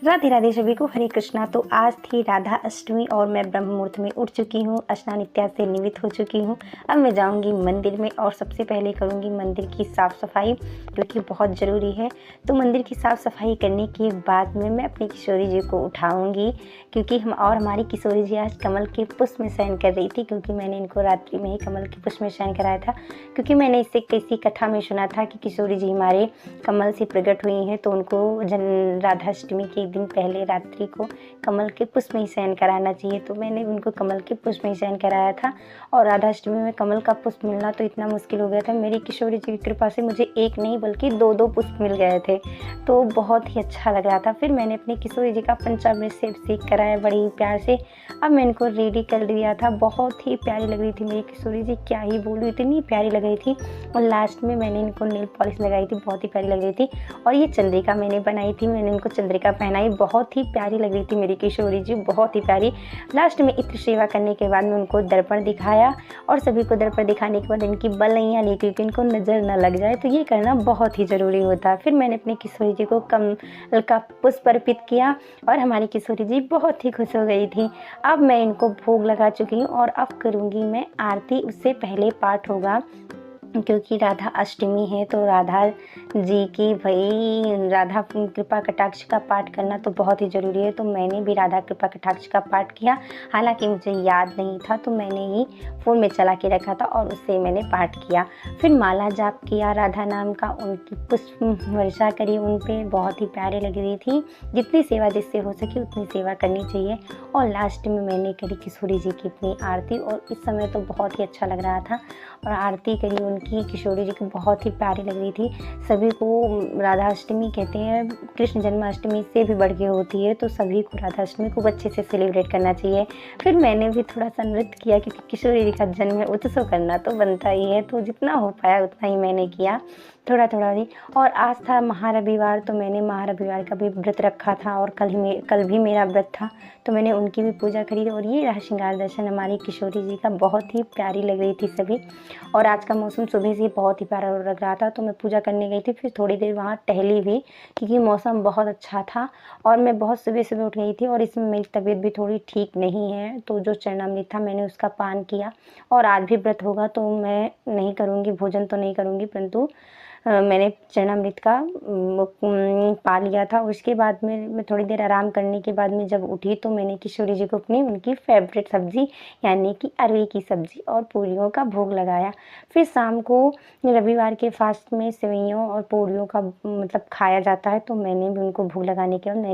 राधे राधे सभी को, हरे कृष्णा। तो आज थी राधा अष्टमी और मैं ब्रह्म मुहूर्त में उठ चुकी हूँ, स्नान इत्यादि से निवृत्त हो चुकी हूँ। अब मैं जाऊँगी मंदिर में और सबसे पहले करूँगी मंदिर की साफ़ सफाई, जो कि बहुत ज़रूरी है। तो मंदिर की साफ़ सफाई करने के बाद में मैं अपनी किशोरी जी को उठाऊँगी, क्योंकि हमारी किशोरी जी आज कमल के पुष्प में शयन कर रही थी, क्योंकि मैंने इनको रात्रि में ही कमल के पुष्प में शयन कराया था। क्योंकि मैंने इससे किसी कथा में सुना था कि किशोरी जी हमारे कमल से प्रकट हुई हैं, तो उनको राधाष्टमी के दिन पहले रात्रि को कमल के पुष्प में ही शयन कराना चाहिए। तो मैंने उनको कमल के पुष्प में ही शयन कराया था। और राधाष्टमी में कमल का पुष्प मिलना तो इतना मुश्किल हो गया था। मेरी किशोरी जी की कृपा से मुझे एक नहीं बल्कि दो दो पुष्प मिल गए थे, तो बहुत ही अच्छा लग रहा था। फिर मैंने अपनी किशोरी जी का पंचामृत से अभिषेक कराया बड़ी प्यार से। अब मैं इनको रेडी कर दिया था। बहुत ही प्यारी लग रही थी मेरी किशोरी जी, क्या ही बोलूँ, इतनी प्यारी लग रही थी। और लास्ट में मैंने इनको नेल पॉलिश लगाई थी, बहुत ही प्यारी लग रही थी। और ये चंद्रिका मैंने बनाई थी, मैंने इनको चंद्रिका पहनाई, बहुत ही प्यारी लग रही थी मेरी किशोरी जी, बहुत ही प्यारी। लास्ट में इत्र सेवा करने के बाद में उनको दर्पण दिखाया, और सभी को दर्पण दिखाने के बाद इनकी बलैया ली, क्योंकि इनको नज़र न लग जाए, तो ये करना बहुत ही ज़रूरी होता है। फिर मैंने अपनी किशोरी जी को कमल का पुष्प अर्पित किया और हमारी किशोरी जी बहुत ही खुश हो गई थी। अब मैं इनको भोग लगा चुकी हूँ और अब करूँगी मैं आरती। उससे पहले पाठ होगा, क्योंकि राधा अष्टमी है, तो राधा जी की राधा कृपा कटाक्ष का पाठ करना तो बहुत ही ज़रूरी है। तो मैंने भी राधा कृपा कटाक्ष का पाठ किया, हालांकि मुझे याद नहीं था, तो मैंने ही फ़ोन में चला के रखा था और उससे मैंने पाठ किया। फिर माला जाप किया राधा नाम का, उनकी पुष्प वर्षा करी उन पर, बहुत ही प्यारे लग रही थी। जितनी सेवा जिससे हो सके उतनी सेवा करनी चाहिए। और लास्ट में मैंने करी किशोरी जी की अपनी आरती, और इस समय तो बहुत ही अच्छा लग रहा था। और आरती करी उनकी, किशोरी जी को बहुत ही प्यारी लग रही थी। सभी को राधाष्टमी कहते हैं, कृष्ण जन्माष्टमी से भी बढ़ के होती है, तो सभी को राधाष्टमी खूब अच्छे से सेलिब्रेट करना चाहिए। फिर मैंने भी थोड़ा सा नृत्य किया, क्योंकि किशोरी जी का जन्म है, उत्सव करना तो बनता ही है, तो जितना हो पाया उतना ही मैंने किया, थोड़ा थोड़ा ही। और आज था महारविवार, तो मैंने महारविवार का भी व्रत रखा था, और कल भी मेरा व्रत था, तो मैंने उनकी भी पूजा करी। और ये रहा श्रृंगार दर्शन हमारी किशोरी जी का, बहुत ही प्यारी लग रही थी सभी। और आज का मौसम सुबह से बहुत ही प्यारा लग रहा था, तो मैं पूजा करने गई थी, फिर थोड़ी देर वहाँ टहली भी, क्योंकि मौसम बहुत अच्छा था। और मैं बहुत सुबह सुबह उठ गई थी, और इसमें मेरी तबीयत भी थोड़ी ठीक नहीं है, तो जो चरणामृत था मैंने उसका पान किया। और आज भी व्रत होगा, तो मैं नहीं करूँगी, भोजन तो नहीं करूँगी, परंतु मैंने चरणामृत का पा लिया था। उसके बाद में मैं थोड़ी देर आराम करने के बाद में जब उठी, तो मैंने किशोरी जी को अपनी उनकी फेवरेट सब्ज़ी यानी कि अरवी की सब्ज़ी और पूरियों का भोग लगाया। फिर शाम को रविवार के फास्ट में सेवइयों और पूरियों का मतलब खाया जाता है, तो मैंने भी उनको भोग लगाने के बाद